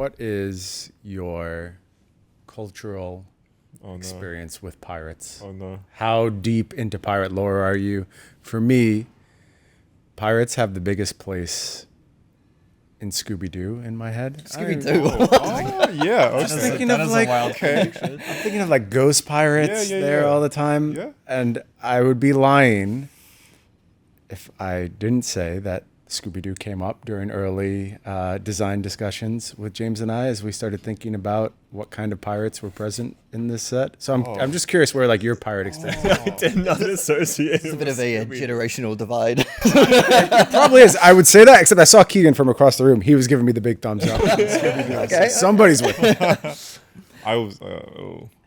what is your cultural experience with pirates? Oh no. How deep into pirate lore are you? For me, pirates have the biggest place in Scooby-Doo in my head. Scooby-Doo. Yeah. I was Okay. thinking of like, I'm thinking of like ghost pirates there all the time. Yeah. And I would be lying if I didn't say that Scooby-Doo came up during early design discussions with James and I as we started thinking about what kind of pirates were present in this set. So I'm just curious where like your pirate experience. I did not associate. It's a bit of a generational divide. It probably is. I would say that, except I saw Keegan from across the room. He was giving me the big thumbs up. Okay. So somebody's with me. I was.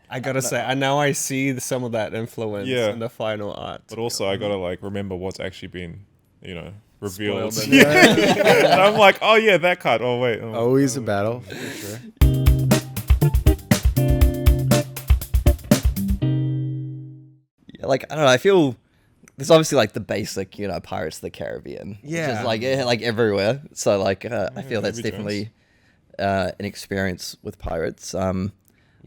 I gotta say, now I see some of that influence Yeah. in the final art. But also, I gotta like remember what's actually been, revealed. Spoiled. And I'm like, oh yeah, that card. Oh wait. Oh, Always a battle, for sure. Yeah, like I don't know. I feel there's obviously like the basic, Pirates of the Caribbean, which Yeah. is like everywhere. So like I feel that's Davy definitely an experience with pirates. I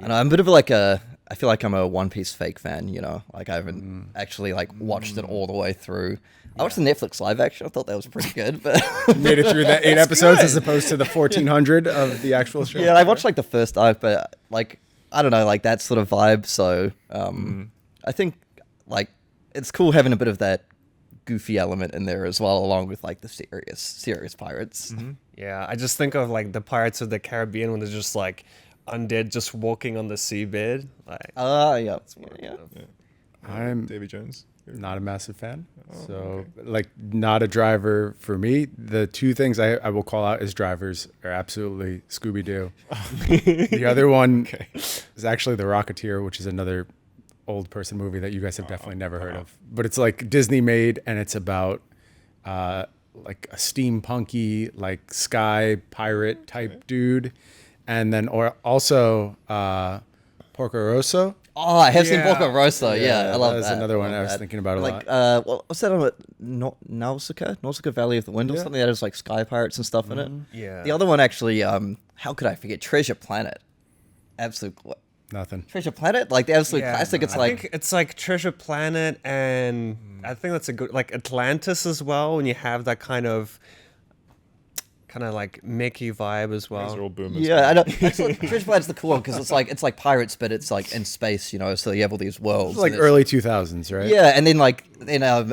know I'm a bit of like I feel like I'm a One Piece fake fan. Like I haven't actually like watched it all the way through. I watched the Netflix live action. I thought that was pretty good, but Made it through the 8 episodes as opposed to the 1400 of the actual show. yeah, I watched like the first arc, but like I don't know, like that sort of vibe. So I think like it's cool having a bit of that goofy element in there as well, along with like the serious pirates. Yeah, I just think of like the Pirates of the Caribbean when they're just like undead, just walking on the seabed. Like, Yeah. I'm Davy Jones. not a massive fan. So, like, not a driver for me. The two things I will call out as drivers are absolutely Scooby-Doo. The other one is actually The Rocketeer, which is another old person movie that you guys have definitely never heard of. But it's like Disney made, and it's about like a steampunky, like sky pirate type dude. And then also Porco Rosso. Oh, I have seen Yeah. Porco Rosso. Yeah, I love That's that. another one love I was that. thinking about a Like, lot. what was that on Nausicaa Valley of the Wind or Yeah. something that has like sky pirates and stuff in it. Yeah. The other one actually, how could I forget? Treasure Planet. Absolute Nothing. Treasure Planet, like the absolute classic. It's I like think it's like Treasure Planet, and I think that's a good like Atlantis as well. When you have that kind of like Mickey vibe as Those are well. all boomers. yeah, I know. Actually, Treasure Planet's the cool one because it's like pirates, but it's like in space, So you have all these worlds. It's like and it's- early 2000s, right? Yeah, and then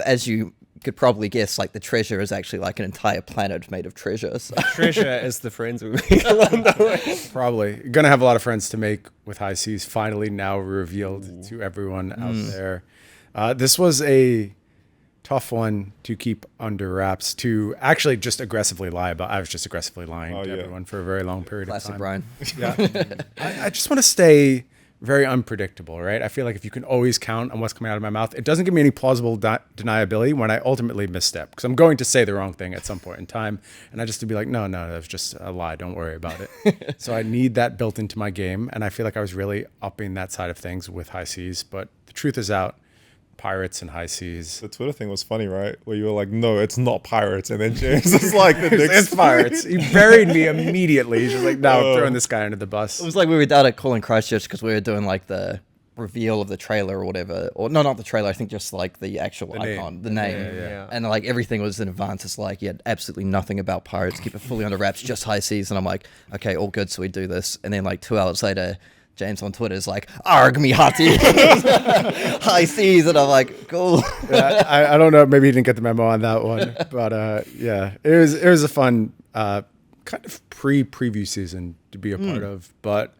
as you could probably guess, like the treasure is actually like an entire planet made of treasure. So. Treasure is the friends we make along the way. Probably. Gonna have a lot of friends to make with High Seas, finally now revealed to everyone out there. This was a tough one to keep under wraps, to actually just aggressively lie about. I was just aggressively lying to everyone for a very long period Classic of time. Brian. Yeah. I just want to stay very unpredictable, right? I feel like if you can always count on what's coming out of my mouth, it doesn't give me any plausible deniability when I ultimately misstep, because I'm going to say the wrong thing at some point in time, and I just to be like, no, that was just a lie. Don't worry about it. So I need that built into my game, and I feel like I was really upping that side of things with High Seas, but the truth is out. Pirates and High Seas. The Twitter thing was funny, right? Where you were like, no, it's not pirates. And then James is like, the next It's pirates. He buried me immediately. He's just like, no, I'm throwing this guy under the bus. It was like we were down at Colin Christchurch because we were doing like the reveal of the trailer or whatever, or no, not the trailer. I think just like the actual icon, the name, Yeah. and like everything was in advance. It's like you had absolutely nothing about pirates. Keep it fully under wraps. Just High Seas, and I'm like, okay, all good. So we do this, and then like 2 hours later. James on Twitter is like, arg me hottie, High Seas, and I'm like, cool. Yeah, I don't know. Maybe he didn't get the memo on that one, but yeah, it was a fun kind of preview season to be a part of. But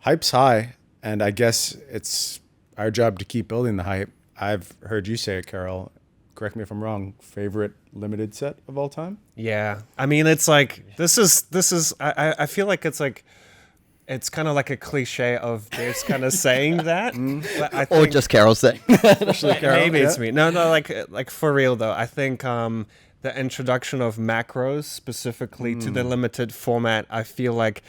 hype's high, and I guess it's our job to keep building the hype. I've heard you say it, Carol. Correct me if I'm wrong. Favorite limited set of all time? Yeah, I mean, it's like this is. I feel like it's like. It's kind of like a cliche of Dave's kind of saying that, but I Or think, just Carol saying. maybe it's me. No, like for real though. I think the introduction of macros specifically to the limited format, I feel like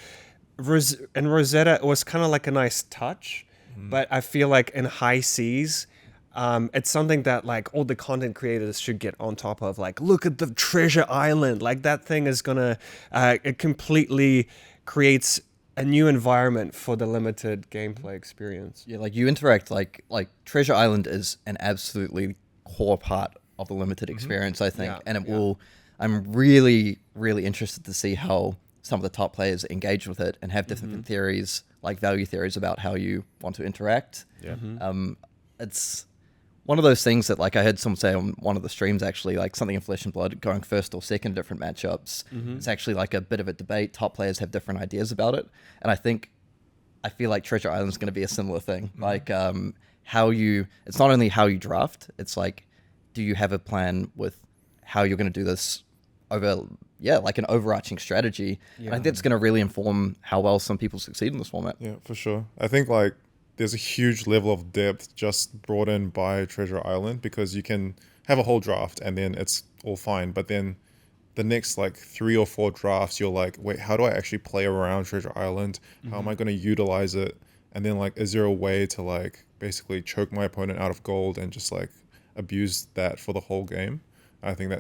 in Rosetta it was kind of like a nice touch, but I feel like in High Seas, it's something that like all the content creators should get on top of. Like, look at the treasure island. Like that thing is gonna completely creates a new environment for the limited gameplay experience. Yeah, like you interact like Treasure Island is an absolutely core part of the limited experience, I think, Yeah, and it yeah. will. I'm really interested to see how some of the top players engage with it and have different theories, like value theories about how you want to interact. Yeah. It's one of those things that, like, I heard someone say on one of the streams, actually, like something in Flesh and Blood going first or second different matchups. It's actually like a bit of a debate. Top players have different ideas about it, and I feel like Treasure Island is going to be a similar thing. Like how you, it's not only how you draft, it's like, do you have a plan with how you're going to do this over, like an overarching strategy? And I think it's going to really inform how well some people succeed in this format. Yeah, for sure. I think like there's a huge level of depth just brought in by Treasure Island, because you can have a whole draft and then it's all fine, but then the next like 3 or 4 drafts you're like, wait, how do I actually play around Treasure Island? How am I going to utilize it? And then like, is there a way to like basically choke my opponent out of gold and just like abuse that for the whole game? I think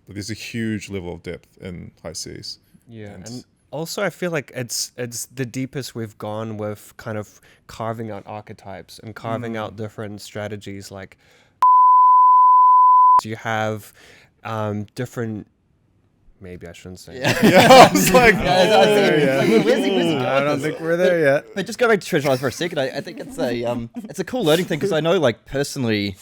there's a huge level of depth in high seas. Yeah, and also I feel like it's the deepest we've gone with kind of carving out archetypes and carving out different strategies. Like you have different. Maybe I shouldn't say. Yeah. I was like, I don't think we're there yet. But just go back to Treasure Island for a second. I think it's a cool learning thing, because I know, like, personally,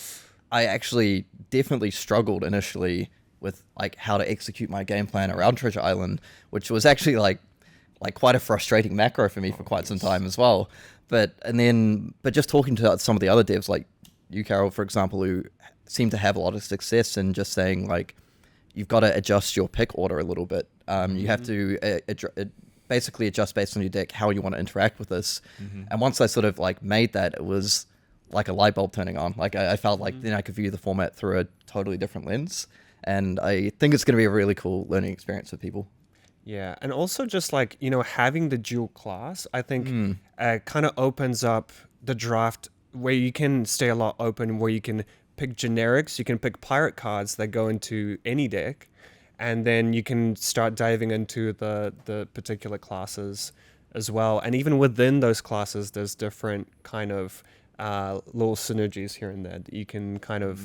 I actually definitely struggled initially with like how to execute my game plan around Treasure Island, which was actually like quite a frustrating macro for me for quite some time as well. But just talking to some of the other devs, like you, Carol, for example, who seem to have a lot of success in just saying, like, you've got to adjust your pick order a little bit. You have to basically adjust based on your deck how you want to interact with this. And once I sort of like made that, it was like a light bulb turning on. Like I felt like then I could view the format through a totally different lens. And I think it's going to be a really cool learning experience for people. Yeah, and also just like, having the dual class, I think kind of opens up the draft where you can stay a lot open, where you can pick generics, you can pick pirate cards that go into any deck, and then you can start diving into the particular classes as well. And even within those classes, there's different kind of little synergies here and there that you can kind of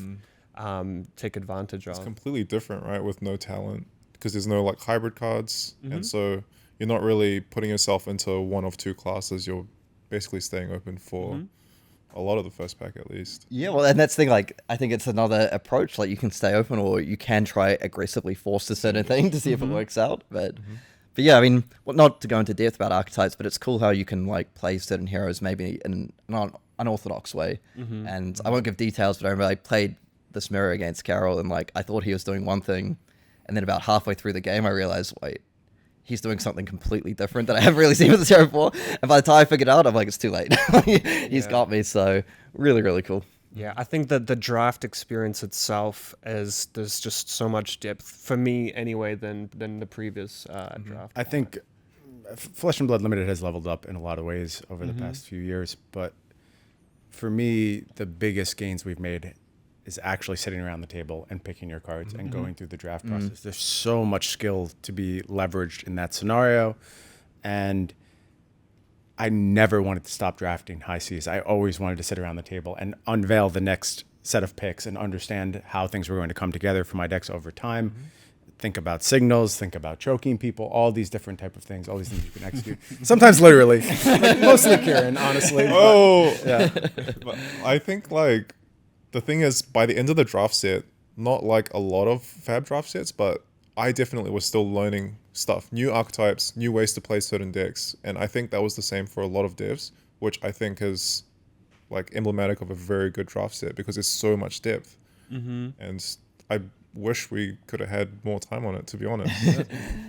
take advantage of. it's completely different, right? With no talent, because there's no like hybrid cards, and so you're not really putting yourself into one of 2 classes. You're basically staying open for a lot of the first pack at least. Yeah, well, and that's the thing, like, I think it's another approach. Like, you can stay open, or you can try aggressively force a certain thing to see if it works out. But yeah, I mean, well, not to go into depth about archetypes, but it's cool how you can like play certain heroes maybe in an unorthodox way. And I won't give details, but I remember I played this mirror against Carol, and like I thought he was doing one thing, and then about halfway through the game I realized, wait, he's doing something completely different that I haven't really seen with this hero before. And by the time I figured it out, I'm like, it's too late. He's got me. So really cool. Yeah, I think that the draft experience itself there's just so much depth for me anyway than the previous draft. I think Flesh and Blood Limited has leveled up in a lot of ways over the past few years, but for me, the biggest gains we've made is actually sitting around the table and picking your cards and going through the draft process. There's so much skill to be leveraged in that scenario, and I never wanted to stop drafting high seas. I always wanted to sit around the table and unveil the next set of picks and understand how things were going to come together for my decks over time. Think about signals, think about choking people, all these different type of things, all these things you can execute. Sometimes literally, like mostly Kieran, honestly. Yeah. But I think like the thing is, by the end of the draft set, not like a lot of fab draft sets, but I definitely was still learning stuff, new archetypes, new ways to play certain decks. And I think that was the same for a lot of devs, which I think is like emblematic of a very good draft set, because there's so much depth. And I wish we could have had more time on it, to be honest.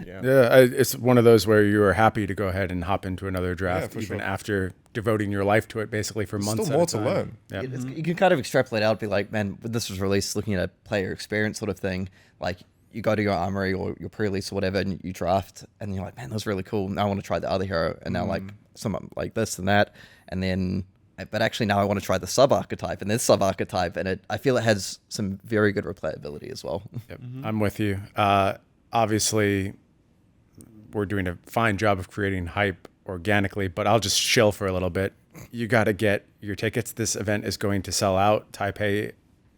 It's one of those where you are happy to go ahead and hop into another draft, for even sure. after devoting your life to it basically for months. Still more at a to time. learn. Yeah. You can kind of extrapolate out, be like, man, when this was released, looking at a player experience sort of thing, like you go to your armory or your pre-release or whatever, and you draft, and you're like, man, that was really cool. Now I want to try the other hero, and now like some like this and that, and then, but actually now I want to try the sub-archetype and this sub-archetype, and I feel it has some very good replayability as well. Yep. I'm with you. Obviously, we're doing a fine job of creating hype organically, but I'll just chill for a little bit. You got to get your tickets. This event is going to sell out. Taipei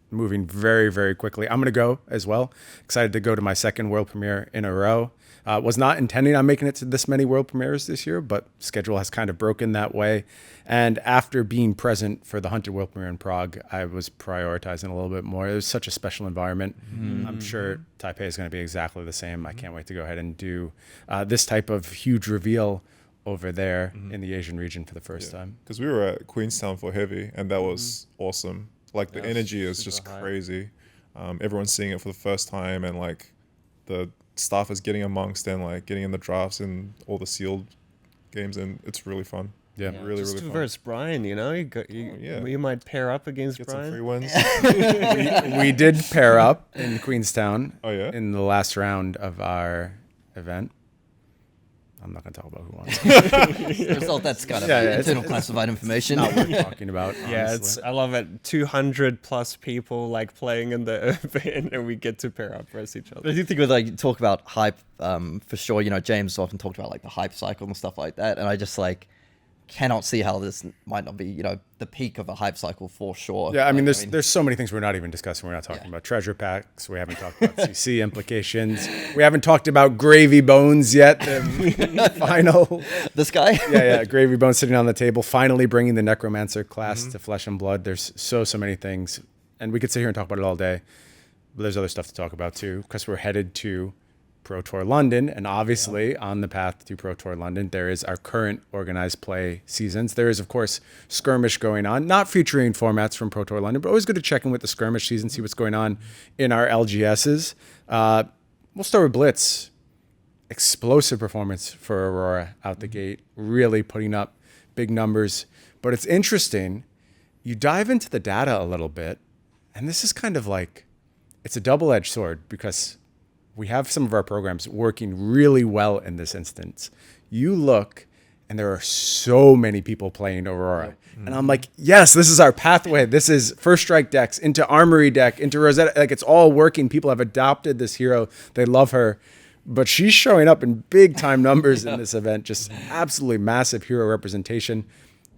moving very, very quickly. I'm going to go as well. Excited to go to my second world premiere in a row. Was not intending on making it to this many world premieres this year, but schedule has kind of broken that way. And after being present for the Hunted world premiere in Prague, I was prioritizing a little bit more. It was such a special environment. I'm sure Taipei is going to be exactly the same. I can't wait to go ahead and do this type of huge reveal over there in the Asian region for the first time. Because we were at Queenstown for Heavy, and that was awesome. Like the energy is just crazy. Everyone's seeing it for the first time, and like the staff is getting amongst and like getting in the drafts and all the sealed games, and it's really fun. Yeah, really, Just really fun. versus Brian, you might pair up against Get some Brian. free wins. we did pair up in Queenstown in the last round of our event. I'm not going to talk about who won. The result, that's kind of Yeah, internal classified information. Not worth talking about. Yeah, honestly. I love it. 200 plus people like playing in the event, and we get to pair up versus each But other. I do think with like talk about hype, for sure. You know, James often talked about like the hype cycle and stuff like that, and I just like cannot see how this might not be, you know, the peak of a hype cycle for sure. Yeah, I mean, Like, there's so many things we're not even discussing. We're not talking about treasure packs. We haven't talked about CC implications. We haven't talked about Gravy Bones yet. The final. this guy. Yeah, Gravy Bones sitting on the table, finally bringing the Necromancer class to Flesh and Blood. There's so many things, and we could sit here and talk about it all day. But there's other stuff to talk about too, because we're headed to Pro Tour London, and obviously on the path to Pro Tour London, there is our current organized play seasons. There is, of course, Skirmish going on, not featuring formats from Pro Tour London, but always good to check in with the Skirmish season, see what's going on in our LGSs. We'll start with Blitz. Explosive performance for Aurora out the gate, really putting up big numbers. But it's interesting, you dive into the data a little bit, and this is kind of like, it's a double-edged sword, because we have some of our programs working really well in this instance. You look, and there are so many people playing Aurora. And I'm like, yes, this is our pathway. This is First Strike decks, into Armory deck, into Rosetta. Like, it's all working. People have adopted this hero. They love her. But she's showing up in big time numbers in this event. Just absolutely massive hero representation.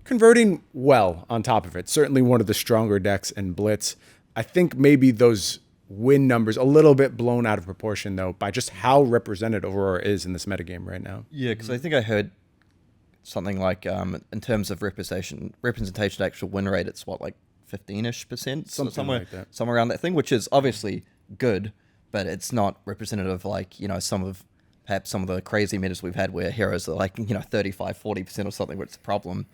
Converting well on top of it. Certainly one of the stronger decks in Blitz. I think maybe those win numbers a little bit blown out of proportion, though, by just how represented Aurora is in this metagame right now. Yeah, because I think I heard something like in terms of representation, actual win rate, it's what, like 15-ish%, Something like that. somewhere around that thing, which is obviously good, but it's not representative of like, you know, perhaps some of the crazy metas we've had where heroes are like, you know, 35-40% or something, which is a problem.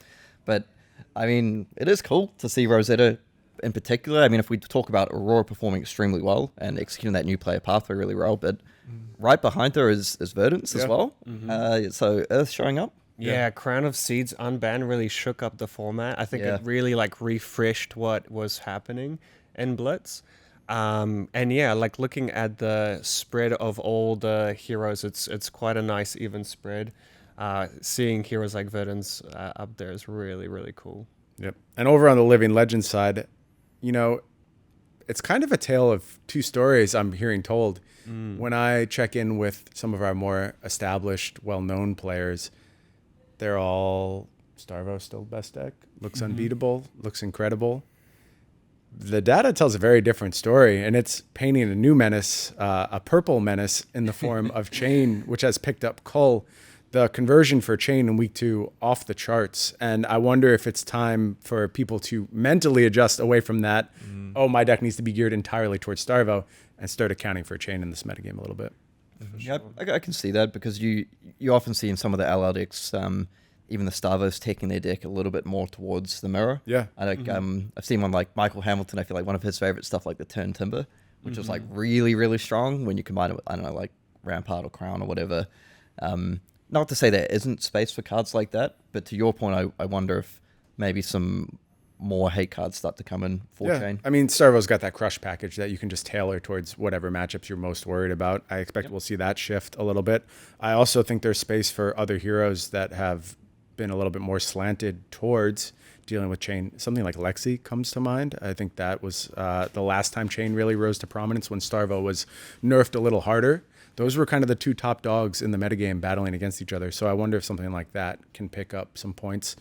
But I mean, it is cool to see Rosetta in particular. I mean, if we talk about Aurora performing extremely well and executing that new player pathway really well, but right behind her is Verdance as well. So Earth showing up. Yeah, Crown of Seeds Unbanned really shook up the format. I think Yeah. it really like refreshed what was happening in Blitz. And yeah, like looking at the spread of all the heroes, it's quite a nice even spread. Seeing heroes like Verdance up there is really, really cool. Yep. And over on the Living Legends side, you know, it's kind of a tale of two stories I'm hearing told. When I check in with some of our more established, well-known players, they're all Starvo still best deck, looks unbeatable, looks incredible. The data tells a very different story, and it's painting a new menace, a purple menace in the form of Chain, which has picked up Cull. The conversion for Chain in week 2 off the charts. And I wonder if it's time for people to mentally adjust away from that. Oh, my deck needs to be geared entirely towards Starvo, and start accounting for Chain in this metagame a little bit. Yeah, I can see that, because you often see in some of the LR decks, even the Starvos taking their deck a little bit more towards the mirror. Yeah. I like I've seen one like Michael Hamilton. I feel like one of his favorite stuff, like the Turn Timber, which was like really, really strong when you combine it with, I don't know, like Rampart or Crown or whatever. Not to say there isn't space for cards like that, but to your point, I wonder if maybe some more hate cards start to come in for Chain. I mean, Starvo's got that crush package that you can just tailor towards whatever matchups you're most worried about. I expect we'll see that shift a little bit. I also think there's space for other heroes that have been a little bit more slanted towards dealing with Chain. Something like Lexi comes to mind. I think that was the last time Chain really rose to prominence, when Starvo was nerfed a little harder. those were kind of the two top dogs in the metagame battling against each other. So I wonder if something like that can pick up some points.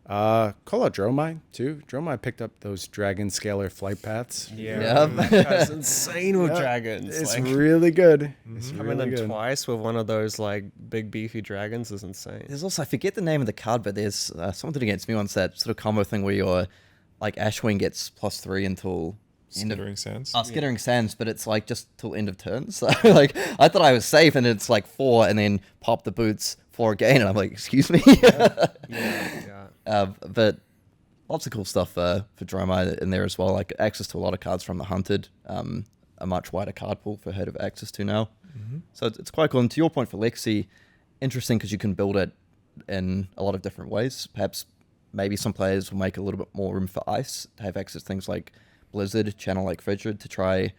Call out Dromai too. Dromai picked up those dragon scalar flight paths. Yeah, that's insane with dragons. It's like, really good. It's coming really in good. twice with one of those like big beefy dragons is insane. There's also, I forget the name of the card, but there's someone did against me once, that sort of combo thing where you're like Ashwing gets +3 until end of Skittering Sands. Skittering Sands, but it's like just till end of turn. So like I thought I was safe, and it's like 4, and then pop the boots 4 again, and I'm like, excuse me. But lots of cool stuff for Dromai in there as well. Like access to a lot of cards from the Hunted, a much wider card pool for her to have access to now. So it's quite cool. And to your point for Lexi, interesting because you can build it in a lot of different ways. Perhaps maybe some players will make a little bit more room for Ice to have access to things like Blizzard, channel like Frigid, to try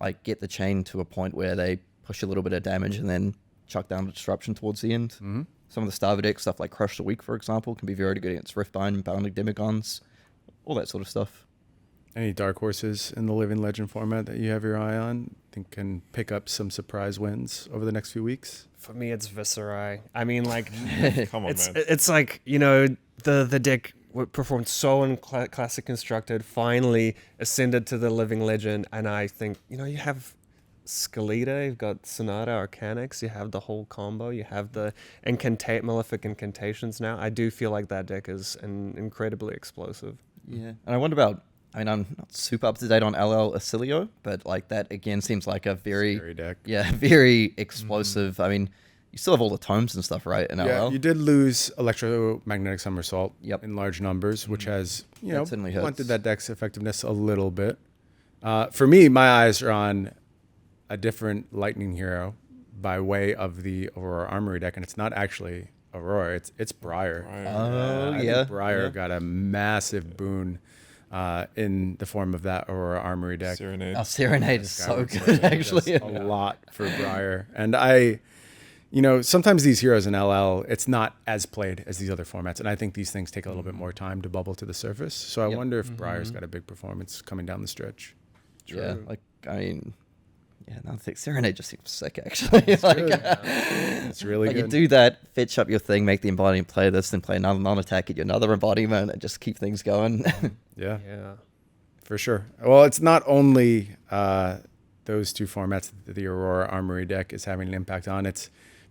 like get the chain to a point where they push a little bit of damage and then chuck down the disruption towards the end. Some of the starter decks, stuff like Crush the Weak, for example, can be very good against Riftbind, Bounding Demigons, all that sort of stuff. Any dark horses in the Living Legend format that you have your eye on, think can pick up some surprise wins over the next few weeks? For me, it's Viscerai. I mean, like, Come on, man. it's like, you know, the deck performed so in Classic Constructed, finally ascended to the Living Legend, and I think, you know, you have Skeleta, you've got Sonata, Arcanix, you have the whole combo, you have the Malefic Incantations now. I do feel like that deck is incredibly explosive. Yeah, and I wonder about, I mean, I'm not super up to date on LL Acilio, but like that again seems like a very Scary deck. Yeah, very explosive. I mean, you still have all the tomes and stuff, right? In Yeah, LL, you did lose Electromagnetic Somersault Yep. in large numbers, which has, you That know, certainly hurts. blunted that deck's effectiveness a little bit. For me, my eyes are on a different Lightning Hero by way of the Aurora Armory deck, and it's not actually Aurora, it's Briar. Oh, I yeah. think Briar Yeah. got a massive boon in the form of that Aurora Armory deck. Serenade. Oh, Serenade is so Skyward good, Sword actually. does a lot for Briar. And you know, sometimes these heroes in LL, it's not as played as these other formats. And I think these things take a little bit more time to bubble to the surface. So I Yep. wonder if Briar's got a big performance coming down the stretch. Yeah, like, I mean, yeah, no, I think Serenade just seems sick, actually. Like, It's really like good. you do that, fetch up your thing, make the embodiment play this, then play another non-attack, get you another embodiment, and just keep things going. Yeah, Yeah. for sure. Well, it's not only those two formats that the Aurora Armory deck is having an impact on. It's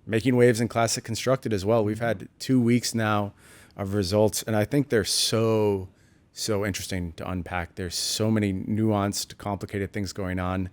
making waves in Classic Constructed as well. We've had 2 weeks now of results, and I think they're so interesting to unpack. There's so many nuanced, complicated things going on.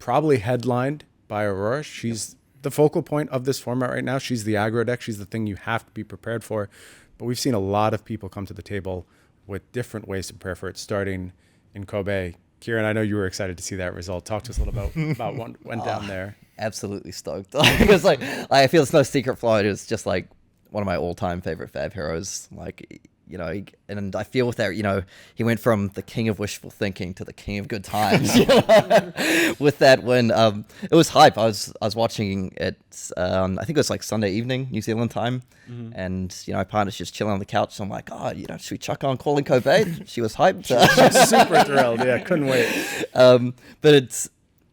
Probably headlined by Aurora. She's the focal point of this format right now. She's the aggro deck. She's the thing you have to be prepared for. But we've seen a lot of people come to the table with different ways to prepare for it, starting in Kobe. Kieran, I know you were excited to see that result. Talk to us a little about what went down there. Absolutely stoked. It's like, I feel it's no secret Floyd is just like one of my all-time favorite Fab heroes. Like, you know, and I feel with that, you know, he went from the king of wishful thinking to the king of good times. You know? With that win, it was hype. I was watching it. I think it was like Sunday evening, New Zealand time, and you know, my partner's just chilling on the couch. So I'm like, oh, you know, should we chuck on calling Kobe? She was hyped. Super thrilled. Yeah, couldn't wait. But it's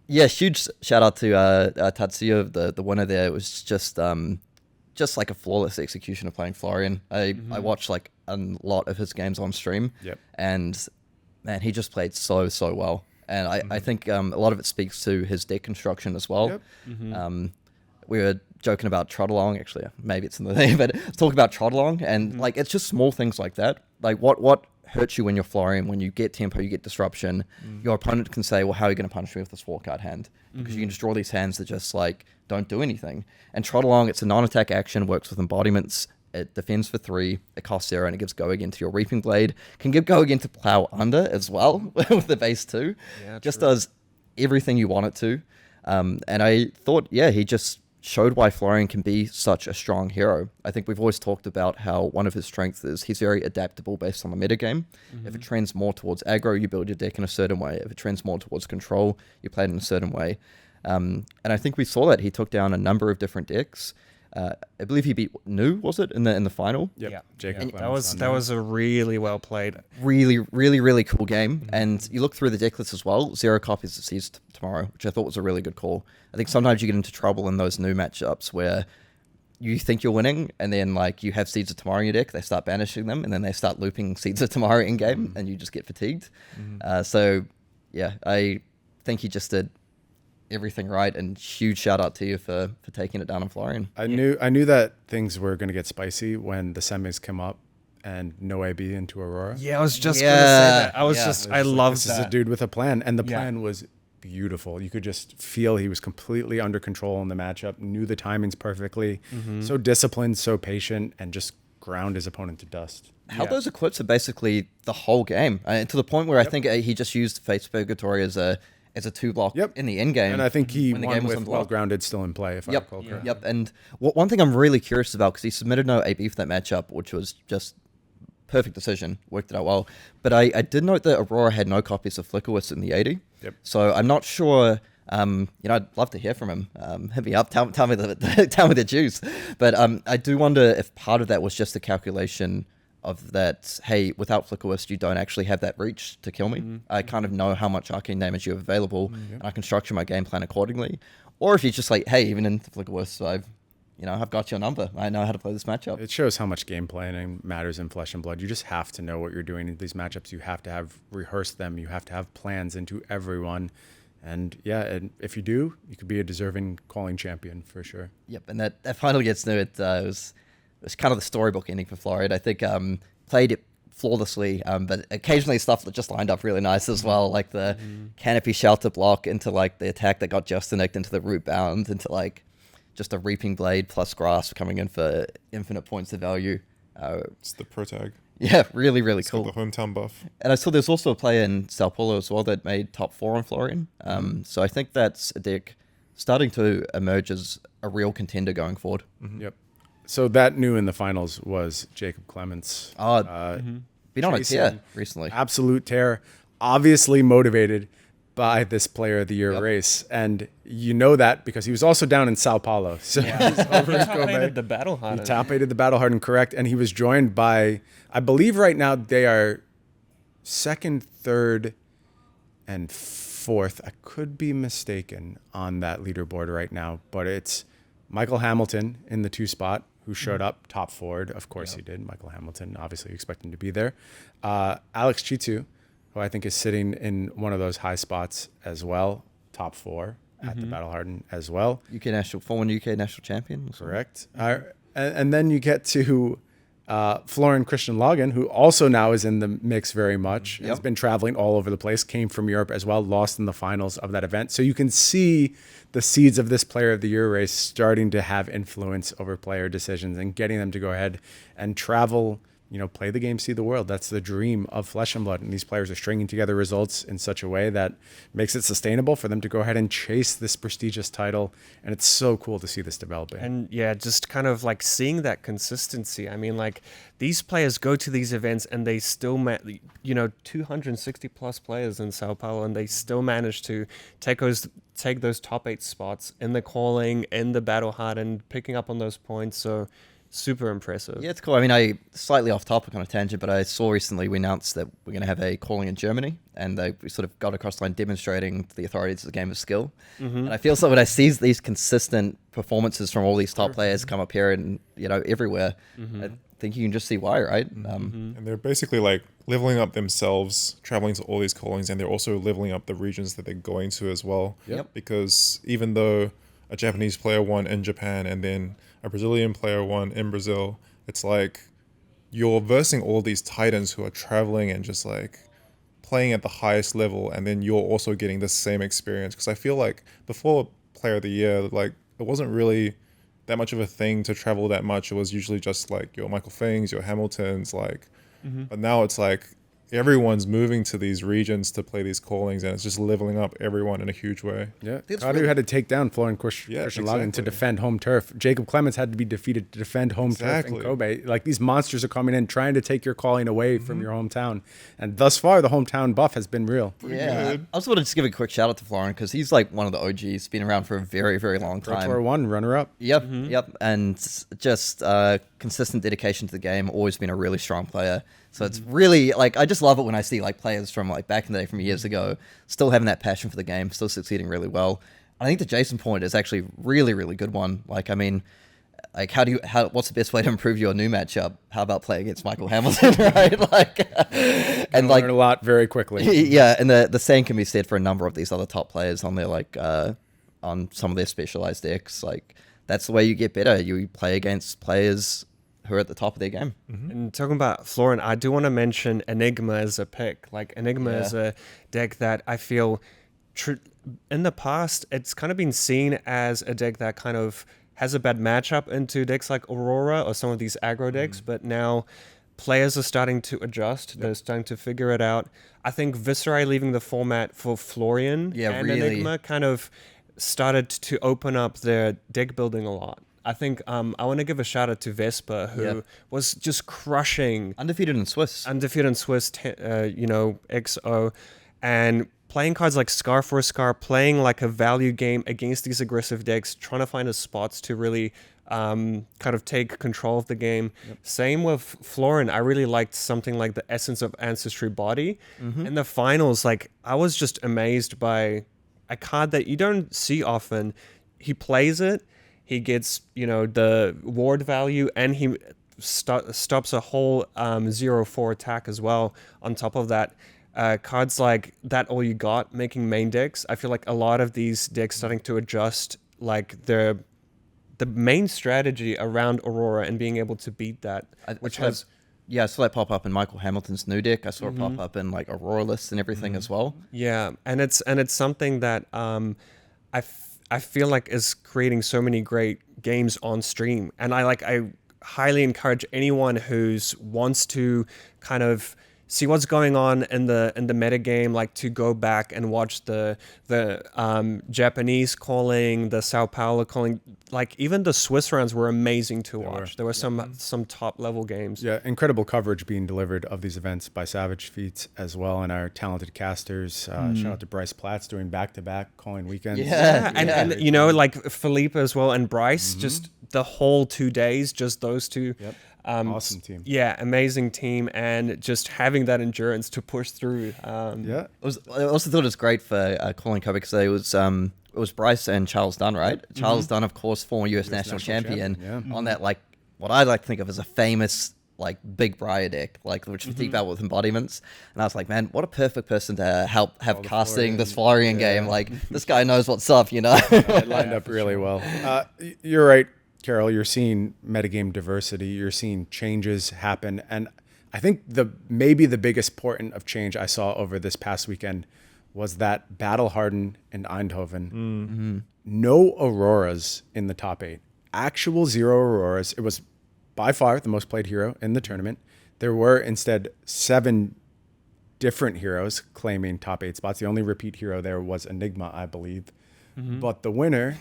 huge shout out to Tatsuya, the winner there. It was just like a flawless execution of playing Florian. I watched like a lot of his games on stream. Yep. And man, he just played so well. And I think a lot of it speaks to his deck construction as well. Yep. We were joking about Trot Along, actually, maybe it's in the thing, but let's talk about Trot Along, and like it's just small things like that. Like what hurts you when you're Florian, when you get tempo, you get disruption, your opponent can say, well, how are you going to punish me with this 4-card hand? Because you can just draw these hands that just like don't do anything. And Trot Along, it's a non-attack action, works with embodiments, it defends for 3, it costs 0, and it gives Go Again to your Reaping Blade. Can give Go Again to Plow Under as well with the base 2. Yeah, just true. does everything you want it to. And I thought, he just showed why Florian can be such a strong hero. I think we've always talked about how one of his strengths is he's very adaptable based on the metagame. If it trends more towards aggro, you build your deck in a certain way. If it trends more towards control, you play it in a certain way. And I think we saw that he took down a number of different decks. I believe he beat Nu, was it, in the final? Yep. Yeah. Jacob That Clemens was on that was a really well played. Really, really, really cool game. And you look through the deck list as well, 0 copies of Seeds Tomorrow, which I thought was a really good call. I think sometimes you get into trouble in those new matchups where you think you're winning, and then like you have Seeds of Tomorrow in your deck, they start banishing them, and then they start looping Seeds of Tomorrow in game, and you just get fatigued. So, yeah, I think he just did everything right, and huge shout out to you for taking it down on Florian. I knew that things were going to get spicy when the semis come up and no AB into Aurora. Yeah, I was just Yeah, gonna say that. I was yeah. just It I was like, love this that. is a dude with a plan, and the Yeah. plan was beautiful. You could just feel he was completely under control in the matchup, knew the timings perfectly, so disciplined, so patient, and just ground his opponent to dust. Held those Eclipse are basically the whole game, to the point where I think he just used Fate's Purgatory as a 2-block Yep. in the end game. And I think he when the won game was with unblocked. well grounded still in play, if I recall correctly. Yep. And one thing I'm really curious about, because he submitted no AB for that matchup, which was just perfect decision, worked it out well. But I did note that Aurora had no copies of Flickerwist in the 80. Yep. So I'm not sure. I'd love to hear from him. Hit me up, tell me the juice. But I do wonder if part of that was just a calculation of that, hey, without Flickerwist, you don't actually have that reach to kill me. I kind of know how much arcane damage you have available, and I can structure my game plan accordingly. Or if you're just like, hey, even in Flickerwist, I've got your number. I know how to play this matchup. It shows how much game planning matters in Flesh and Blood. You just have to know what you're doing in these matchups. You have to have rehearsed them. You have to have plans into everyone. And yeah, and if you do, you could be a deserving calling champion for sure. Yep, and that finally gets to it. It was kind of the storybook ending for Florid. I think played it flawlessly, but occasionally stuff that just lined up really nice as well, like the canopy shelter block into like the attack that got Justinicked into the root bound into like just a reaping blade plus grasp coming in for infinite points of value. It's the pro tag. Yeah, really, really It's got cool. the hometown buff. And I saw there's also a player in São Paulo as well that made top 4 on Florian. So I think that's a deck starting to emerge as a real contender going forward. Yep. So that new in the finals was Jacob Clemens. Been on a chasing tear recently. Absolute tear. Obviously motivated by this Player of the Year Yep. race. And you know that because he was also down in Sao Paulo. So he's over in Kobe. Top-aided the battle He hardened. top-aided the Battle Hardened, correct. And he was joined by, I believe right now they are second, third, and fourth. I could be mistaken on that leaderboard right now, but it's Michael Hamilton in the 2 spot, who showed up top forward. Of course he did. Michael Hamilton, obviously expecting to be there. Alex Chitu, who I think is sitting in one of those high spots as well, top 4 at the Battle Hardened as well. Former UK national champion. Correct. And then you get to Florian Christian Logan, who also now is in the mix very much. Has been traveling all over the place, came from Europe as well, lost in the finals of that event. So you can see the seeds of this Player of the Year race starting to have influence over player decisions and getting them to go ahead and travel, play the game, see the world. That's the dream of Flesh and Blood. And these players are stringing together results in such a way that makes it sustainable for them to go ahead and chase this prestigious title. And it's so cool to see this developing. And yeah, just kind of like seeing that consistency. I mean, like these players go to these events and they still, 260 plus players in Sao Paulo, and they still manage to take those top 8 spots in the calling, in the battle hardened, picking up on those points. So super impressive. Yeah, it's cool. I mean, I slightly off topic on a tangent, but I saw recently we announced that we're going to have a calling in Germany, and we sort of got across the line demonstrating to the authorities it's a game of skill. And I feel so when I see these consistent performances from all these top players come up here and everywhere, I think you can just see why, right? And they're basically like leveling up themselves, traveling to all these callings, and they're also leveling up the regions that they're going to as well. Yep. Because even though a Japanese player won in Japan and then a Brazilian player won in Brazil, it's like you're versing all these titans who are traveling and just like playing at the highest level, and then you're also getting the same experience. Because I feel like before Player of the Year, like it wasn't really that much of a thing to travel that much. It was usually just like your Michael Fings, your Hamiltons, like. But now it's like everyone's moving to these regions to play these callings, and it's just leveling up everyone in a huge way. Yeah, Kadu had to take down Florian Christian exactly. to defend home turf. Jacob Clemens had to be defeated to defend home turf in Kobe. Like, these monsters are coming in trying to take your calling away from your hometown, and thus far the hometown buff has been real. I also want to just give a quick shout out to Florian because he's like one of the OGs, been around for a very, very long Pro time. Tour 1 runner-up. Yep, and just consistent dedication to the game. Always been a really strong player. So it's really like I just love it when I see like players from like back in the day, from years ago, still having that passion for the game, still succeeding really well. I think the Jason point is actually really, really good one. Like, I mean, like what's the best way to improve your new matchup? How about play against Michael Hamilton, right? Like, and like learn a lot very quickly. Yeah, and the same can be said for a number of these other top players on their like on some of their specialized decks. Like, that's the way you get better. You play against players who are at the top of their game. And talking about Florian, I do want to mention Enigma as a pick. Like, Enigma is a deck that I feel in the past, it's kind of been seen as a deck that kind of has a bad matchup into decks like Aurora or some of these aggro decks, but now players are starting to adjust. They're starting to figure it out. I think Viserai leaving the format for Florian and really. Enigma kind of started to open up their deck building a lot. I think I want to give a shout out to Vespa, who was just crushing. Undefeated in Swiss, XO, and playing cards like Scar for a Scar, playing like a value game against these aggressive decks, trying to find his spots to really kind of take control of the game. Same with Florian. I really liked something like the Essence of Ancestry Body. In the finals, like, I was just amazed by a card that you don't see often. He plays it. He gets, the ward value, and he stops a whole 0-4 attack as well. On top of that, cards like That All You Got making main decks. I feel like a lot of these decks starting to adjust like the main strategy around Aurora and being able to beat that, which has... Yeah, I saw that pop up in Michael Hamilton's new deck. I saw it pop up in like Aurora lists and everything as well. Yeah, and it's something that I feel like is creating so many great games on stream, and I highly encourage anyone who's wants to kind of see what's going on in the metagame, like, to go back and watch the Japanese calling, the Sao Paulo calling. Like, even the Swiss rounds were amazing to watch. There were some top level games. Yeah, incredible coverage being delivered of these events by Savage Feats as well, and our talented casters. Shout out to Bryce Platts doing back-to-back calling weekends. And like Felipe as well, and Bryce, just the whole 2 days, just those two. Awesome team. Yeah, amazing team, and just having that endurance to push through. I also thought it was great for calling Kobe because it was Bryce and Charles Dunn, right? Charles Dunn, of course, former US national champion, on that, like, what I like to think of as a famous, like, big Briar deck, like, which deep out with embodiments. And I was like, man, what a perfect person to help have casting this Florian game. Like, this guy knows what's up, It lined up really well. You're right, Carol. You're seeing metagame diversity. You're seeing changes happen. And I think maybe the biggest portent of change I saw over this past weekend was that Battle Hardened in Eindhoven. No Auroras in the top 8. Actual 0 Auroras. It was by far the most played hero in the tournament. There were instead 7 different heroes claiming top 8 spots. The only repeat hero there was Enigma, I believe. But the winner,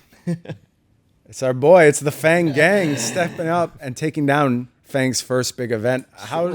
it's our boy. It's the Fang gang stepping up and taking down Fang's first big event. How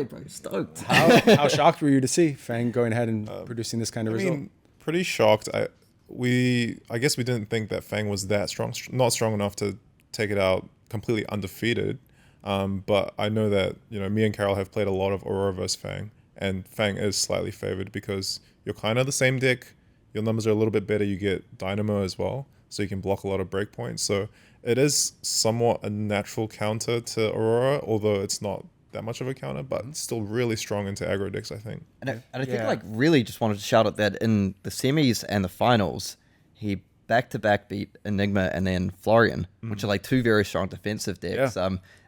shocked were you to see Fang going ahead and producing this kind of result? Pretty shocked. I guess we didn't think that Fang was that strong, not strong enough to take it out completely undefeated. But I know that me and Carol have played a lot of Aurora vs Fang, and Fang is slightly favored because you're kind of the same deck. Your numbers are a little bit better. You get Dynamo as well, so you can block a lot of breakpoints. So it is somewhat a natural counter to Aurora, although it's not that much of a counter, but it's still really strong into aggro decks, I think. And I think, like, really just wanted to shout out that in the semis and the finals, he back-to-back beat Enigma and then Florian, which are like 2 very strong defensive decks.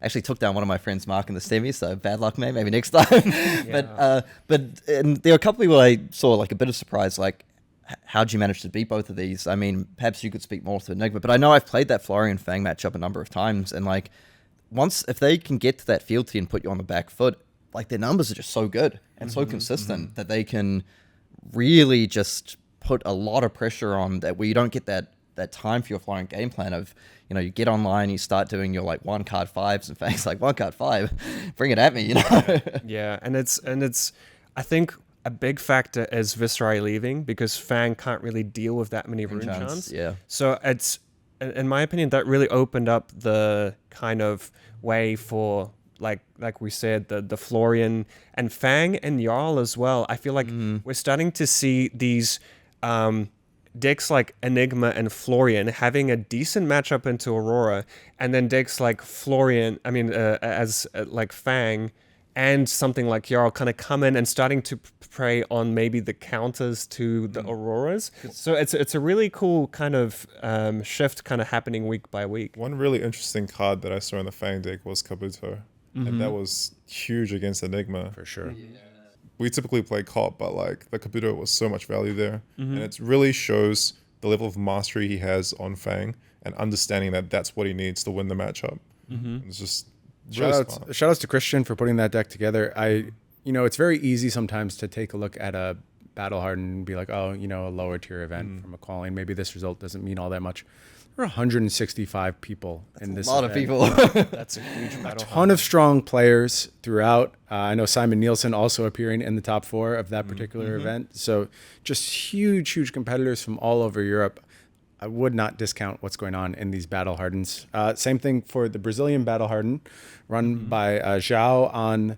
Actually took down one of my friends, Mark, in the semis, so bad luck, mate. Maybe next time. But there were a couple people I saw like a bit of surprise, like, how'd you manage to beat both of these? I mean, perhaps you could speak more to Enigma, but I know I've played that Florian Fang matchup a number of times, and like, if they can get to that fealty and put you on the back foot, like their numbers are just so good and so consistent that they can really just put a lot of pressure on that, where you don't get that time for your Florian game plan of, you know, you get online, you start doing your like 1 card 5s, and Fang's like 1 card 5, bring it at me, you know. Yeah, and it's I think a big factor is Viserai leaving, because Fang can't really deal with that many rune chants. Yeah. So it's, in my opinion, that really opened up the kind of way for, like we said, the Florian and Fang and Jarl as well. I feel like we're starting to see these decks like Enigma and Florian having a decent matchup into Aurora, and then decks like Florian, like Fang and something like Jarl kind of come in and starting to prey on maybe the counters to the Auroras. So it's a really cool kind of shift kind of happening week by week. One really interesting card that I saw in the Fang deck was Kabuto. And that was huge against Enigma. For sure. Yeah. We typically play Cop, but like the Kabuto was so much value there. And it really shows the level of mastery he has on Fang and understanding that that's what he needs to win the matchup. It's just really smart. Shout outs to Christian for putting that deck together. It's very easy sometimes to take a look at a Battle Hardened and be like, oh, a lower tier event from a calling. Maybe this result doesn't mean all that much. There are 165 people in this event. A lot of people. That's a huge battle. A ton of strong players throughout. I know Simon Nielsen also appearing in the top 4 of that particular event. So just huge competitors from all over Europe. I would not discount what's going on in these Battle Hardens. Same thing for the Brazilian Battle Harden run by João on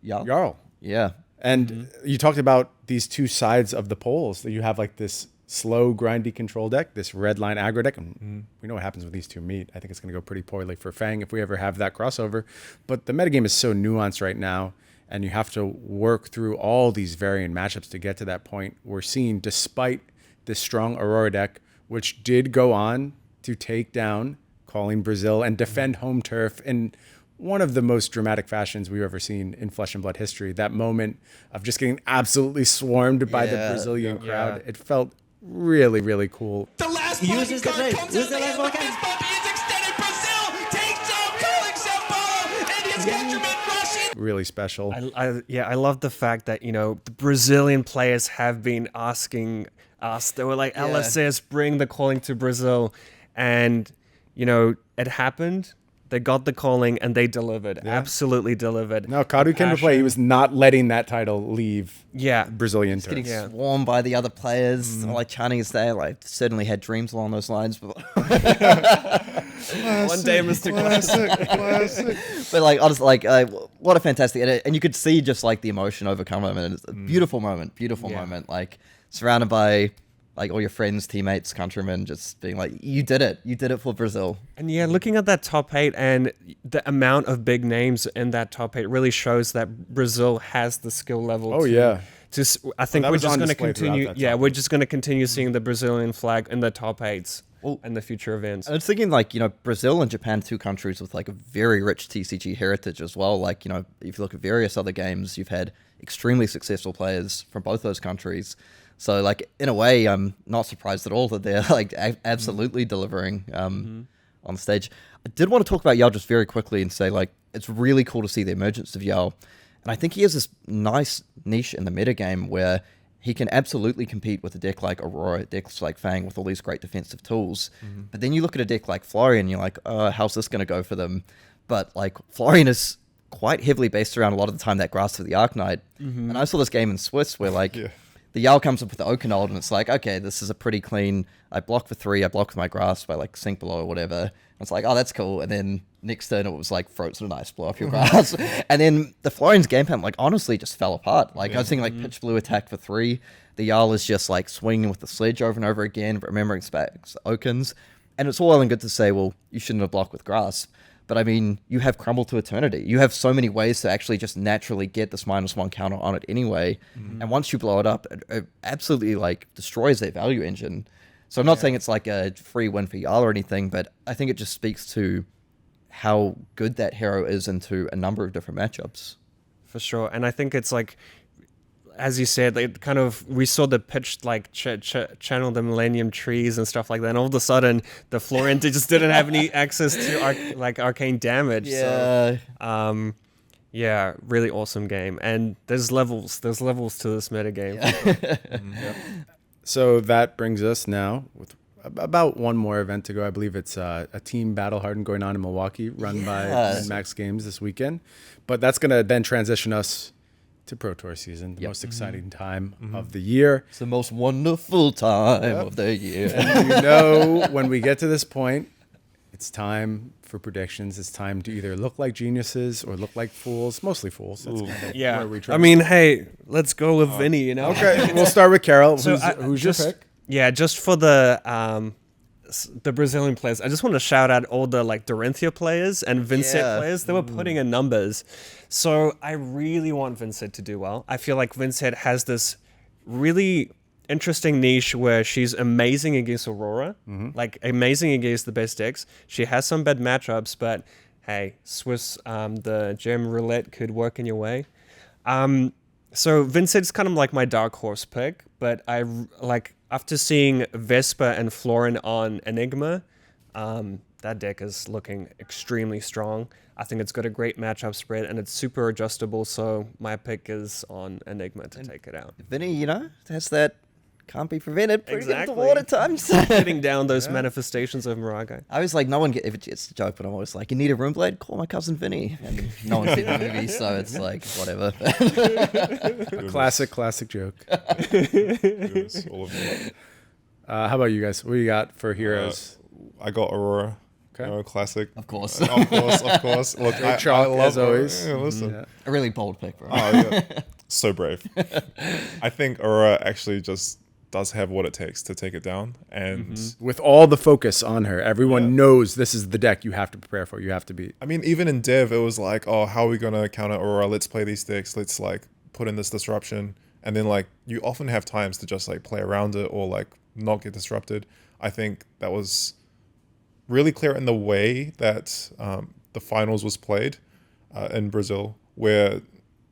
Jarl. Yeah. And you talked about these two sides of the poles, that you have like this slow, grindy control deck, this red line aggro deck. And we know what happens when these two meet. I think it's going to go pretty poorly for Fang if we ever have that crossover. But the metagame is so nuanced right now, and you have to work through all these varying matchups to get to that point. We're seeing, despite this strong Aurora deck, which did go on to take down Calling Brazil and defend home turf in one of the most dramatic fashions we've ever seen in Flesh and Blood history. That moment of just getting absolutely swarmed by the Brazilian crowd. It felt really, really cool. The last Bucky card comes in the hands of Bumpy. It's extended. Brazil takes down Kobe and São Paulo, and his countrymen rushing. Really special. I love the fact that, the Brazilian players have been asking us. They were like, LSS, bring the calling to Brazil. And, it happened. They got the calling and they delivered. Yeah. Absolutely delivered. No, Kadu came to play. He was not letting that title leave Brazilian turf. Getting swarmed by the other players, like chanting his name. Like, certainly had dreams along those lines. But one day, Mr. Classic. But like, honestly, what a fantastic, and you could see just like the emotion overcome him, and it's a beautiful moment, moment. Like, surrounded by like all your friends, teammates, countrymen, just being like, you did it for Brazil. And looking at that top 8 and the amount of big names in that top 8 really shows that Brazil has the skill level. I think we're just going to continue. Yeah, we're just going to continue seeing the Brazilian flag in the top 8s in the future events. I was thinking Brazil and Japan, 2 countries with like a very rich TCG heritage as well. Like, if you look at various other games, you've had extremely successful players from both those countries. So, like, in a way, I'm not surprised at all that they're, like, absolutely delivering on the stage. I did want to talk about Yao just very quickly and say, like, it's really cool to see the emergence of Yao. And I think he has this nice niche in the metagame where he can absolutely compete with a deck like Aurora, decks like Fang with all these great defensive tools. But then you look at a deck like Florian, you're like, how's this going to go for them? But, like, Florian is quite heavily based around a lot of the time that Grasp of the Arknight. And I saw this game in Swiss where, like... The Yao comes up with the Oakenhold, and it's like, okay, this is a pretty clean, I block for 3, I block with my Grasp, I like sink below or whatever. And it's like, oh, that's cool. And then next turn, it was like, Frozen and Ice, blow up your Grasp. And then the Florian's game plan, like, honestly, just fell apart. Like, I was thinking, like, Pitch Blue attacked for 3. The Yao is just, like, swinging with the Sledge over and over again, remembering specs, Okens. And it's all well and good to say, well, you shouldn't have blocked with Grasp. But I mean, you have Crumble to Eternity. You have so many ways to actually just naturally get this -1 counter on it anyway. And once you blow it up, it absolutely like destroys their value engine. So I'm not saying it's like a free win for Yao or anything, but I think it just speaks to how good that hero is into a number of different matchups. For sure. And I think it's like, as you said, like kind of, we saw the pitch like channel the Millennium Trees and stuff like that, and all of a sudden the Florian just didn't have any access to arcane damage. Yeah. So, Yeah, really awesome game. And there's levels to this metagame. So that brings us now with about one more event to go. I believe it's a team battle Hardened going on in Milwaukee, run by Max Games this weekend. But that's going to then transition us to Pro Tour season, the most exciting time of the year. It's the most wonderful time of the year. And you know, when we get to this point, it's time for predictions. It's time to either look like geniuses or look like fools. Mostly fools. That's kind of Yeah. where we try. I mean, hey, let's go with Vinny, you know? Okay, we'll start with Carol. So Who's your pick? Yeah, just for the Brazilian players, I just want to shout out all the like Dorinthia players and Vincent players. They were putting in numbers. So I really want Vincent to do well. I feel like Vincent has this really interesting niche where she's amazing against Aurora, like amazing against the best decks. She has some bad matchups, but hey, Swiss, the gem roulette could work in your way. So Vincent's kind of like my dark horse pick, but I like after seeing Vespa and Florin on Enigma, that deck is looking extremely strong. I think it's got a great matchup spread and it's super adjustable. So my pick is on Enigma to take it out. Vinny, you know, that's that can't be prevented. Pretty good at the Exactly. water times. Getting down those manifestations of Mirage. I was like, no one if it's a joke, but I'm always like, you need a room blade? Call my cousin Vinny. And no one's seen the movie, so it's like, whatever. Classic joke. Goodness, all of you. How about you guys? What do you got for heroes? I got Aurora. Okay. You know, classic. Of course. Of course. Look, I chalk, love as always. Aurora. Yeah, listen. Yeah. A really bold pick, bro. Oh, yeah. So brave. I think Aurora actually just does have what it takes to take it down. And With all the focus on her, everyone knows this is the deck you have to prepare for. You have to be. I mean, even in Dev, it was like, oh, how are we going to counter Aurora? Let's play these decks. Let's like put in this disruption. And then like you often have times to just like play around it or like not get disrupted. I think that was really clear in the way that the finals was played in Brazil, where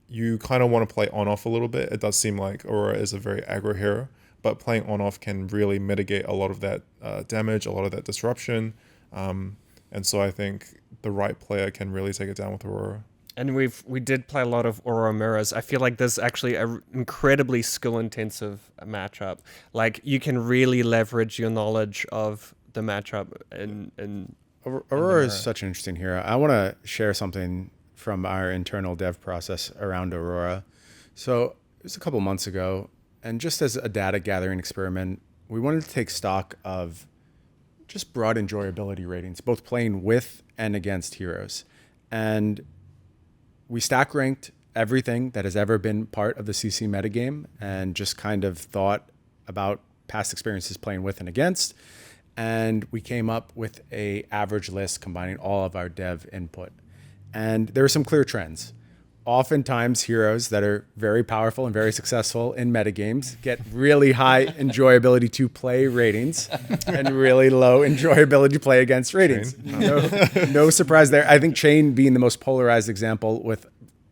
you kind of want to play on-off a little bit. It does seem like Aurora is a very aggro hero, but playing on-off can really mitigate a lot of that damage, a lot of that disruption. And so I think the right player can really take it down with Aurora. And we did play a lot of Aurora mirrors. I feel like there's actually an incredibly skill-intensive matchup. Like you can really leverage your knowledge of the matchup and Aurora is such an interesting hero. I want to share something from our internal dev process around Aurora. So it was a couple months ago, and just as a data gathering experiment, we wanted to take stock of just broad enjoyability ratings, both playing with and against heroes. And we stack ranked everything that has ever been part of the CC metagame and just kind of thought about past experiences playing with and against. And we came up with a average list combining all of our dev input. And there were some clear trends. Oftentimes, heroes that are very powerful and very successful in metagames get really high enjoyability to play ratings and really low enjoyability to play against ratings. No surprise there. I think Chain being the most polarized example with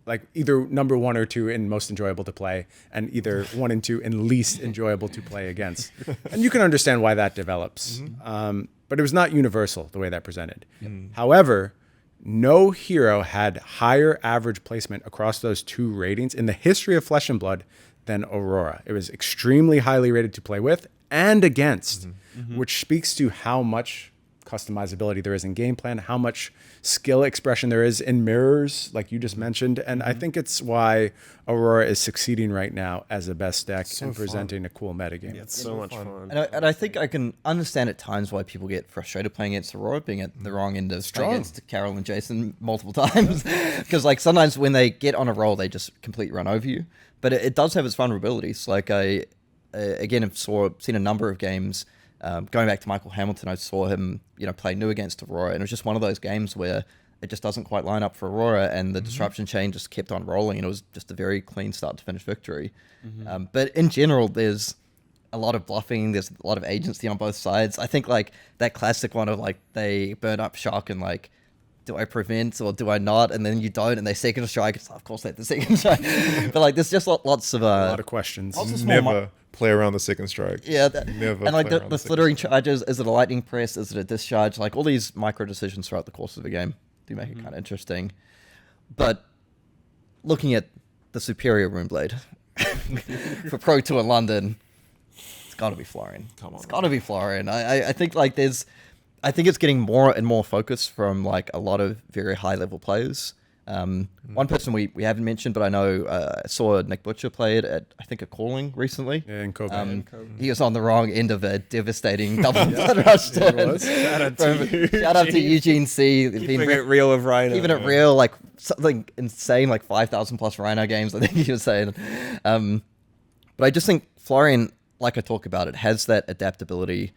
like either number 1 or 2 in most enjoyable to play and either 1 and 2 in least enjoyable to play against. And you can understand why that develops. But it was not universal the way that presented. However, no hero had higher average placement across those 2 ratings in the history of Flesh and Blood than Aurora. It was extremely highly rated to play with and against, which speaks to how much customizability there is in game plan, how much skill expression there is in mirrors, like you just mentioned. And I think it's why Aurora is succeeding right now as a best deck and presenting a cool metagame. it's so much fun. And I think I can understand at times why people get frustrated playing against Aurora, being at the wrong end of playing against Carol and Jason multiple times. Because like sometimes when they get on a roll, they just completely run over you. But it does have its vulnerabilities. Like I again have seen a number of games. Going back to Michael Hamilton, I saw him, play new against Aurora, and it was just one of those games where it just doesn't quite line up for Aurora, and the disruption chain just kept on rolling, and it was just a very clean start to finish victory. But in general, there's a lot of bluffing, there's a lot of agency on both sides. I think like that classic one of like they burn up shock and like, do I prevent or do I not? And then you don't, and they second strike. It's of course they have the second strike. But like there's just lots of A lot of questions. Never play around the second strike. Yeah, Never and like play the around the flittering charges, is it a lightning press? Is it a discharge? Like all these micro decisions throughout the course of the game do make it kind of interesting. But looking at the superior Runeblade for Pro Tour in London, it's got to be Florian. Come on, it's got to be Florian. I think like I think it's getting more and more focus from like a lot of very high level players. One person we haven't mentioned, but I know I saw Nick Butcher play it at I think a calling recently. Yeah, in Kobe. He was on the wrong end of a devastating double blood rush. Shout out to Shout out to Eugene C. keeping it real with Rhino. Keeping it real, like something insane, like 5,000 plus Rhino games. I think he was saying. But I just think Florian, like I talk about it, has that adaptability,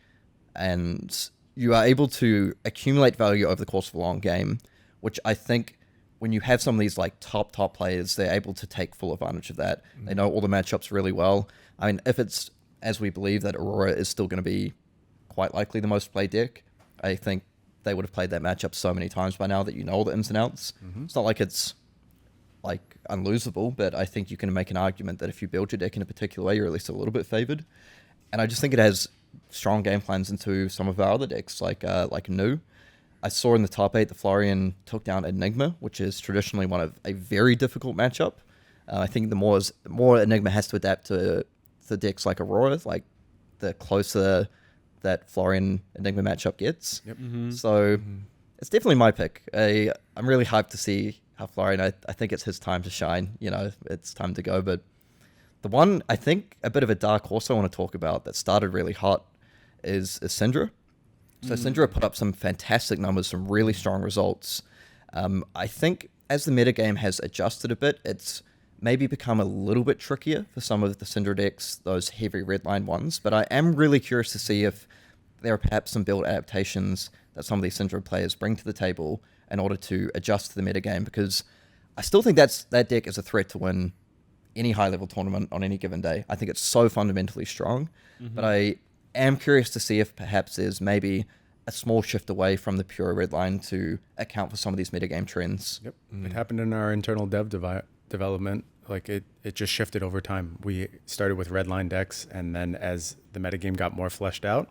and you are able to accumulate value over the course of a long game, which I think when you have some of these like top players, they're able to take full advantage of that. They know all the matchups really well. I mean, if it's as we believe that Aurora is still going to be quite likely the most played deck, I think they would have played that matchup so many times by now that you know all the ins and outs. It's not like it's like unlosable, but I think you can make an argument that if you build your deck in a particular way, you're at least a little bit favored. And I just think it has strong game plans into some of our other decks, like Nu. I saw in the top 8 the Florian took down Enigma, which is traditionally one of a very difficult matchup. I think the more Enigma has to adapt to the decks like Aurora, like the closer that Florian Enigma matchup gets. So it's definitely my pick. I'm really hyped to see how Florian, I think it's his time to shine. You know, it's time to go. But the one, I think, a bit of a dark horse I want to talk about that started really hot is Syndra. So Syndra put up some fantastic numbers, some really strong results. I think as the metagame has adjusted a bit, it's maybe become a little bit trickier for some of the Syndra decks, those heavy redline ones. But I am really curious to see if there are perhaps some build adaptations that some of these Syndra players bring to the table in order to adjust to the metagame, because I still think that deck is a threat to win any high-level tournament on any given day. I think it's so fundamentally strong, but I am curious to see if perhaps there's maybe a small shift away from the pure red line to account for some of these metagame trends. Yep. It happened in our internal development. Like it just shifted over time. We started with red line decks, and then as the metagame got more fleshed out,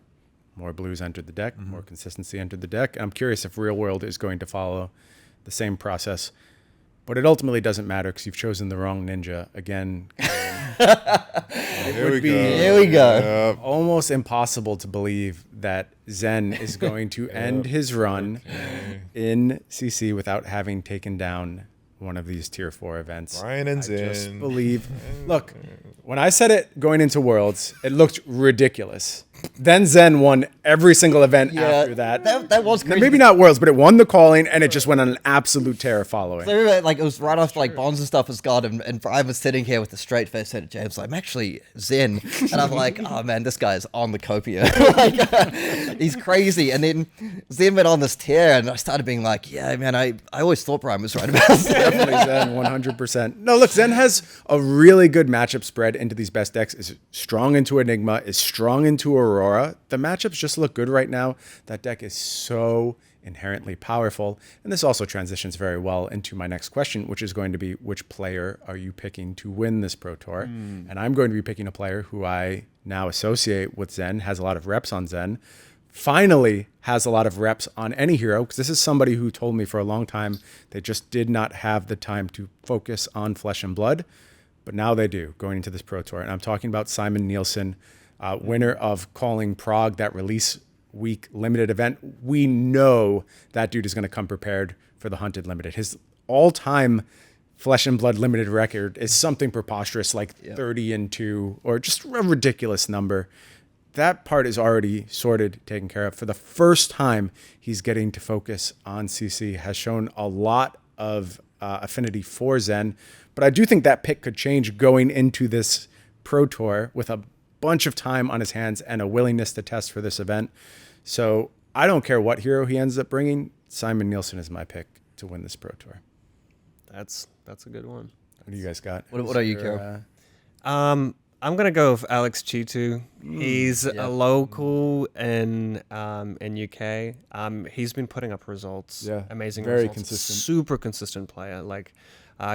more blues entered the deck, more consistency entered the deck. I'm curious if Real World is going to follow the same process. But it ultimately doesn't matter because you've chosen the wrong ninja. Again, Here we go. Here we go. almost impossible to believe that Zen is going to end his run in CC without having taken down one of these tier 4 events. Ryan and I just Zen. believe. Look, when I said it going into Worlds, it looked ridiculous. Then Zen won every single event after that. That was crazy. Maybe not Worlds, but it won the calling, and it just went on an absolute tear following. I remember, like, it was right after, like, Bonds and stuff was gone, and Brian was sitting here with a straight face, said to James, like, I'm actually Zen. And I'm like, oh, man, this guy's on the copia. Like, he's crazy. And then Zen went on this tear, and I started being like, yeah, man, I always thought Brian was right about Zen. Definitely Zen, 100%. No, look, Zen has a really good matchup spread into these best decks. Is strong into Enigma, is strong into Aurora. The matchups just look good right now. That deck is so inherently powerful. And this also transitions very well into my next question, which is going to be, which player are you picking to win this Pro Tour? And I'm going to be picking a player who I now associate with Zen, has a lot of reps on Zen, finally has a lot of reps on any hero, because this is somebody who told me for a long time they just did not have the time to focus on Flesh and Blood, but now they do going into this Pro Tour. And I'm talking about Simon Nielsen, winner of Calling Prague, that release week limited event. We know that dude is going to come prepared for the Hunted Limited. His all-time Flesh and Blood limited record is something preposterous, like 30-2, or just a ridiculous number. That part is already sorted, taken care of. For the first time, he's getting to focus on CC, has shown a lot of affinity for Zen. But I do think that pick could change going into this Pro Tour with a bunch of time on his hands and a willingness to test for this event. So I don't care what hero he ends up bringing. Simon Nielsen is my pick to win this Pro Tour. That's a good one. What do you guys got? What are you, Carol? I'm gonna go with Alex Chitu. He's a local in UK. He's been putting up results. Yeah, amazing very results. consistent. Super consistent player. Like,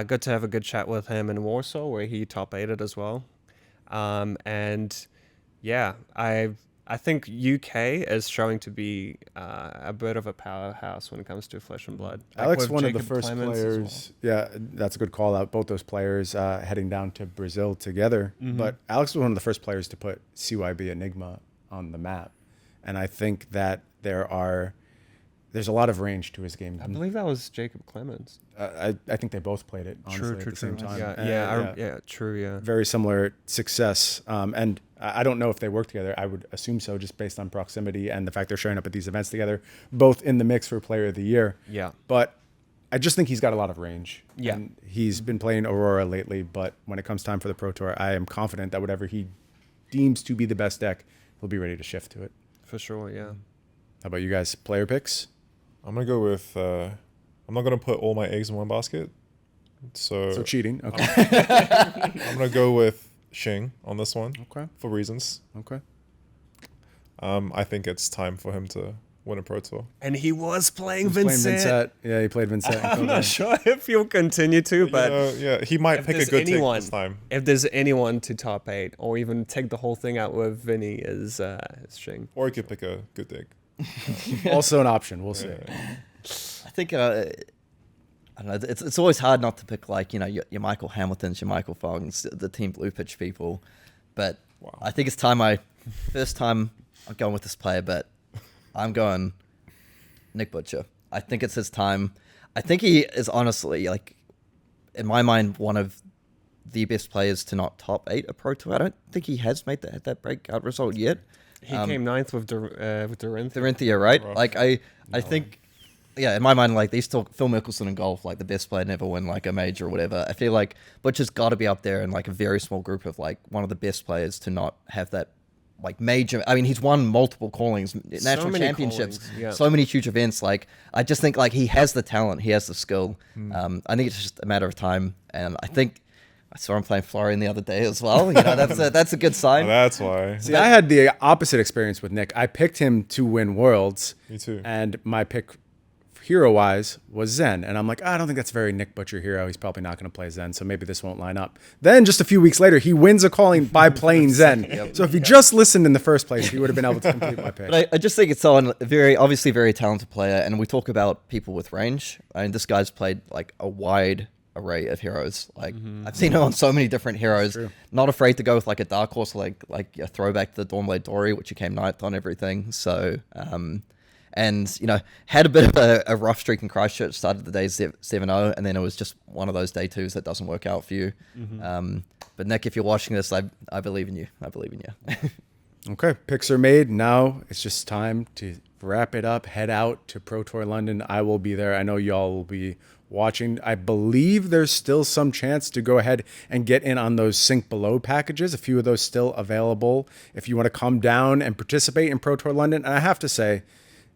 good to have a good chat with him in Warsaw, where he top 8'd as well. And yeah, I think UK is showing to be a bit of a powerhouse when it comes to Flesh and Blood. Like Alex, with one of the Jacob first Clemens as well. players. Yeah, that's a good call out. Both those players heading down to Brazil together. But Alex was one of the first players to put CYB Enigma on the map, and I think that there's a lot of range to his game. I believe that was Jacob Clemens. I think they both played it honestly at the same time. Yeah, true. Yeah. Very similar success. And I don't know if they work together. I would assume so, just based on proximity and the fact they're showing up at these events together, both in the mix for Player of the Year. Yeah. But I just think he's got a lot of range. Yeah. And he's been playing Aurora lately, but when it comes time for the Pro Tour, I am confident that whatever he deems to be the best deck, he'll be ready to shift to it. For sure, yeah. How about you guys? Player picks? I'm gonna go with. I'm not gonna put all my eggs in one basket. So cheating. Okay. I'm gonna go with Xing on this one. Okay. For reasons. Okay. I think it's time for him to win a Pro Tour. And he was playing Playing Vincent. Yeah, he played Vincent. I'm not sure if he'll continue to, but Yeah, he might if pick a there's good anyone, take this time. if there's anyone to top 8 or even take the whole thing out with Vinny is Shing. Or he could pick a good deck. Also an option. We'll see. I think I don't know. It's always hard not to pick like your Michael Hamiltons, your Michael Fongs, the Team Blue Pitch people. But I think it's time. First time I'm going with this player, but I'm going Nick Butcher. I think it's his time. I think he is honestly like, in my mind, one of the best players to not top 8 a Pro Tour. I don't think he has made that breakout result yet. He came 9th with Dorinthia. Dorinthia, right? Rough. Like I think, yeah, in my mind, like these talk Phil Mickelson in golf, like the best player never win like a major or whatever. I feel like Butcher's got to be up there in like a very small group of like one of the best players to not have that like major. I mean, he's won multiple callings, national many championships, callings, yeah. so many huge events. Like I just think like he has the talent, he has the skill. I think it's just a matter of time, and I think. I saw him playing Florian the other day as well. That's a good sign. Oh, that's why. See, I had the opposite experience with Nick. I picked him to win Worlds. Me too. And my pick hero-wise was Zen. And I'm like, I don't think that's a very Nick Butcher hero. He's probably not going to play Zen, so maybe this won't line up. Then just a few weeks later, he wins a calling by playing Zen. So if he just listened in the first place, he would have been able to complete my pick. But I just think it's someone obviously very talented player. And we talk about people with range. I mean, this guy's played like a wide array of heroes. Like I've seen him on so many different heroes. Not afraid to go with like a dark horse, like a throwback to the Dawnblade Dory, which he came 9th on everything. So and had a bit of a rough streak in Christchurch. Started the day 7-0, and then it was just one of those day 2s that doesn't work out for you. But Nick, if you're watching this, I believe in you. I believe in you. Okay, picks are made. Now it's just time to wrap it up, head out to Pro Tour London. I will be there. I know y'all will be watching. I believe there's still some chance to go ahead and get in on those Sync Below packages. A few of those still available if you want to come down and participate in Pro Tour London. And I have to say,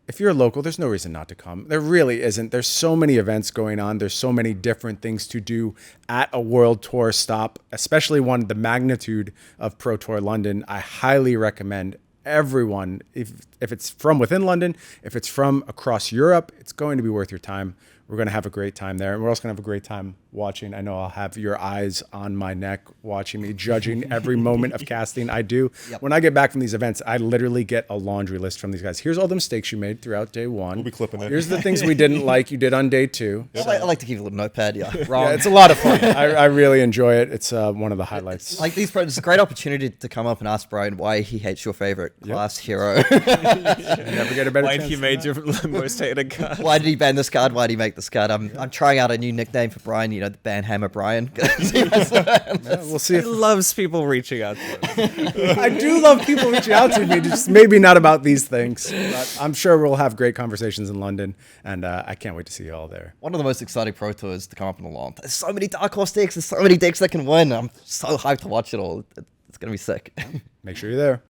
if you're local, there's no reason not to come. There really isn't. There's so many events going on. There's so many different things to do at a World Tour stop, especially one the magnitude of Pro Tour London. I highly recommend everyone, if it's from within London, if it's from across Europe, it's going to be worth your time. We're going to have a great time there. And we're also going to have a great time watching. I know I'll have your eyes on my neck watching me, judging every moment of casting I do. When I get back from these events, I literally get a laundry list from these guys. Here's all the mistakes you made throughout day 1. We'll be clipping it. Here's the things we didn't like you did on day 2. I like to keep a little notepad. Yeah, wrong. Yeah, it's a lot of fun. I really enjoy it. It's one of the highlights. Like it's a great opportunity to come up and ask Brian why he hates your favorite class hero. You never get a better Why chance he than made that. your most hated card? Why did he ban this card? Why did he make this card? I'm trying out a new nickname for Brian. The Banhammer Brian. Yeah, we'll see He if loves people reaching out to him. I do love people reaching out to me, just maybe not about these things. But I'm sure we'll have great conversations in London, and I can't wait to see you all there. One of the most exciting Pro Tours to come up in a long time. There's so many Dark Horse decks. There's so many decks that can win. I'm so hyped to watch it all. It's going to be sick. Make sure you're there.